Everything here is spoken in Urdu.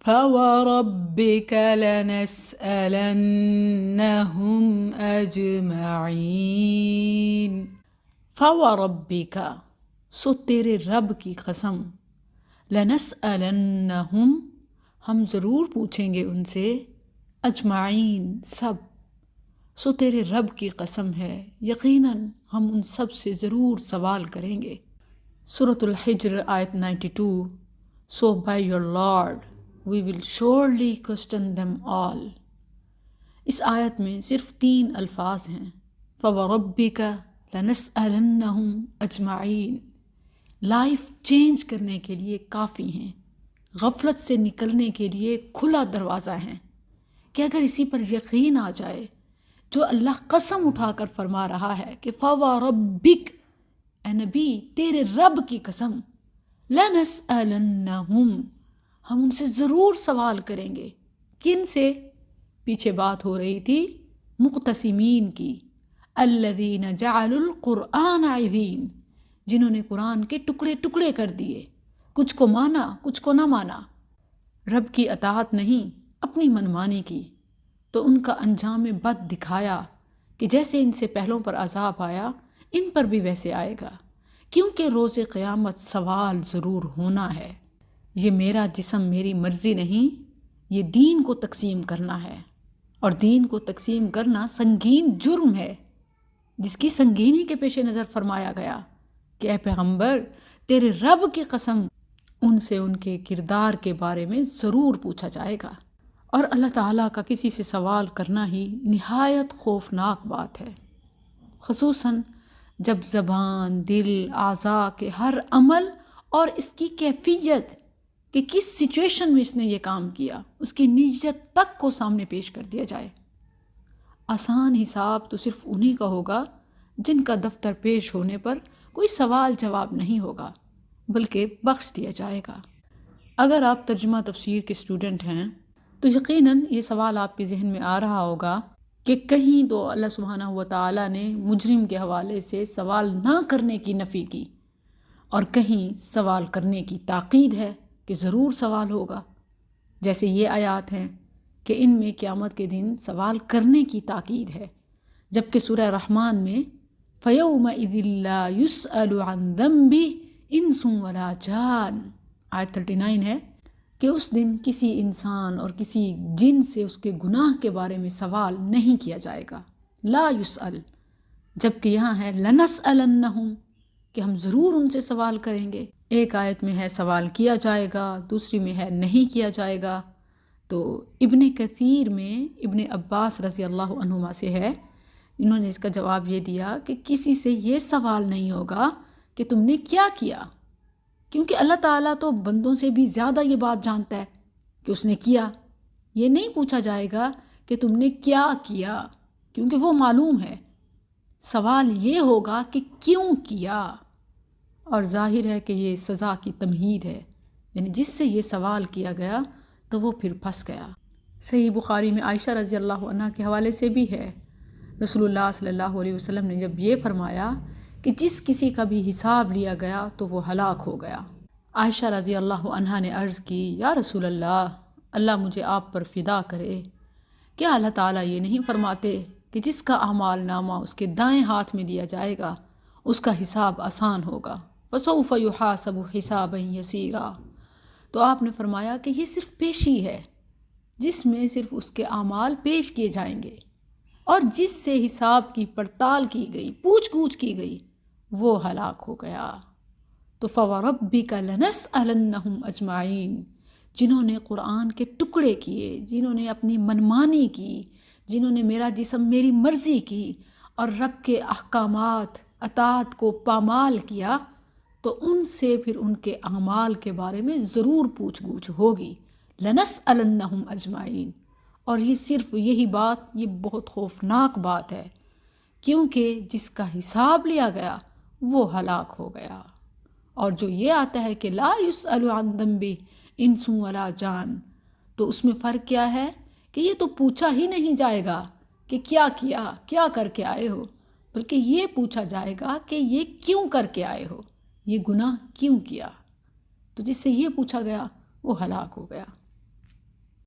فَوَرَبِّكَ لَنَسْأَلَنَّهُمْ أَجْمَعِينَ۔ فَوَرَبِّكَ، سو تیرے رب کی قسم، لَنَسْأَلَنَّهُمْ، ہم ضرور پوچھیں گے ان سے، اجمعین، سب، سو تیرے رب کی قسم ہے یقیناً ہم ان سب سے ضرور سوال کریں گے۔ سورۃ الحجر آیت 92، So by your Lord we will surely question them all۔ اس آیت میں صرف 3 الفاظ ہیں، فَوَرَبِّكَ لَنَسْأَلَنَّهُمْ أَجْمَعِينَ، لائف چینج کرنے کے لیے کافی ہیں، غفلت سے نکلنے کے لیے کھلا دروازہ ہیں کہ اگر اسی پر یقین آ جائے، جو اللہ قسم اٹھا کر فرما رہا ہے کہ فَوَرَبِّكَ، اے نبی تیرے رب کی قسم، لَنَسْأَلَنَّهُمْ، ہم ان سے ضرور سوال کریں گے۔ کن سے؟ پیچھے بات ہو رہی تھی مقتسمین کی، الَّذِينَ جَعَلُوا الْقُرْآنَ عِضِينَ، جنہوں نے قرآن کے ٹکڑے ٹکڑے کر دیے، کچھ کو مانا کچھ کو نہ مانا، رب کی اطاعت نہیں اپنی منمانی کی، تو ان کا انجام بد دکھایا کہ جیسے ان سے پہلوں پر عذاب آیا ان پر بھی ویسے آئے گا، کیونکہ روز قیامت سوال ضرور ہونا ہے۔ یہ میرا جسم میری مرضی نہیں، یہ دین کو تقسیم کرنا ہے، اور دین کو تقسیم کرنا سنگین جرم ہے، جس کی سنگینی کے پیش نظر فرمایا گیا کہ اے پیغمبر تیرے رب کی قسم، ان سے ان کے کردار کے بارے میں ضرور پوچھا جائے گا۔ اور اللہ تعالیٰ کا کسی سے سوال کرنا ہی نہایت خوفناک بات ہے، خصوصاً جب زبان، دل، اعضاء کے ہر عمل اور اس کی کیفیت کہ کس سچویشن میں اس نے یہ کام کیا، اس کی نیت تک کو سامنے پیش کر دیا جائے۔ آسان حساب تو صرف انہی کا ہوگا جن کا دفتر پیش ہونے پر کوئی سوال جواب نہیں ہوگا بلکہ بخش دیا جائے گا۔ اگر آپ ترجمہ تفسیر کے اسٹوڈنٹ ہیں تو یقیناً یہ سوال آپ کے ذہن میں آ رہا ہوگا کہ کہیں تو اللہ سبحانہ و تعالیٰ نے مجرم کے حوالے سے سوال نہ کرنے کی نفی کی، اور کہیں سوال کرنے کی تاکید ہے کہ ضرور سوال ہوگا، جیسے یہ آیات ہیں کہ ان میں قیامت کے دن سوال کرنے کی تاکید ہے، جبکہ سورہ رحمان میں فَيَوْمَئِذٍ لَا يُسْأَلُ عَنْ ذَنبِهِ إِنسٌ وَلَا جَانٌ، آیت 39 ہے کہ اس دن کسی انسان اور کسی جن سے اس کے گناہ کے بارے میں سوال نہیں کیا جائے گا، لا یسأل، جبکہ یہاں ہے لنسألنہم، کہ ہم ضرور ان سے سوال کریں گے۔ ایک آیت میں ہے سوال کیا جائے گا، دوسری میں ہے نہیں کیا جائے گا۔ تو ابن کثیر میں ابن عباس رضی اللہ عنہما سے ہے، انہوں نے اس کا جواب یہ دیا کہ کسی سے یہ سوال نہیں ہوگا کہ تم نے کیا کیا، کیونکہ اللہ تعالیٰ تو بندوں سے بھی زیادہ یہ بات جانتا ہے کہ اس نے کیا۔ یہ نہیں پوچھا جائے گا کہ تم نے کیا کیا، کیونکہ وہ معلوم ہے۔ سوال یہ ہوگا کہ کیوں کیا، اور ظاہر ہے کہ یہ سزا کی تمہید ہے، یعنی جس سے یہ سوال کیا گیا تو وہ پھر پھنس گیا۔ صحیح بخاری میں عائشہ رضی اللہ عنہا کے حوالے سے بھی ہے، رسول اللہ صلی اللہ علیہ وسلم نے جب یہ فرمایا کہ جس کسی کا بھی حساب لیا گیا تو وہ ہلاک ہو گیا۔ عائشہ رضی اللہ عنہا نے عرض کی، یا رسول اللہ، اللہ مجھے آپ پر فدا کرے، کیا اللہ تعالیٰ یہ نہیں فرماتے کہ جس کا اعمال نامہ اس کے دائیں ہاتھ میں دیا جائے گا اس کا حساب آسان ہوگا، فَسَوْفَ يُحَاسَبُ حِسَابًا يَسِيرًا، تو آپ نے فرمایا کہ یہ صرف پیشی ہے جس میں صرف اس کے اعمال پیش کیے جائیں گے، اور جس سے حساب کی پڑتال کی گئی، پوچھ گچھ کی گئی، وہ ہلاک ہو گیا۔ تو فَوَرَبِّكَ لَنَسْأَلَنَّهُمْ أَجْمَعِينَ، جنہوں نے قرآن کے ٹکڑے کیے، جنہوں نے اپنی منمانی کی، جنہوں نے میرا جسم میری مرضی کی اور رب کے احکامات اطاعت کو پامال کیا، تو ان سے پھر ان کے اعمال کے بارے میں ضرور پوچھ گچھ ہوگی، لَنَسْأَلَنَّهُمْ أَجْمَعِينَ۔ اور یہ صرف یہی بات، یہ بہت خوفناک بات ہے، کیونکہ جس کا حساب لیا گیا وہ ہلاک ہو گیا۔ اور جو یہ آتا ہے کہ لا یسأل عن ذنبہ انس ولا جان، تو اس میں فرق کیا ہے کہ یہ تو پوچھا ہی نہیں جائے گا کہ کیا کیا، کیا کر کے آئے ہو، بلکہ یہ پوچھا جائے گا کہ یہ کیوں کر کے آئے ہو، یہ گناہ کیوں کیا۔ تو جس سے یہ پوچھا گیا وہ ہلاک ہو گیا۔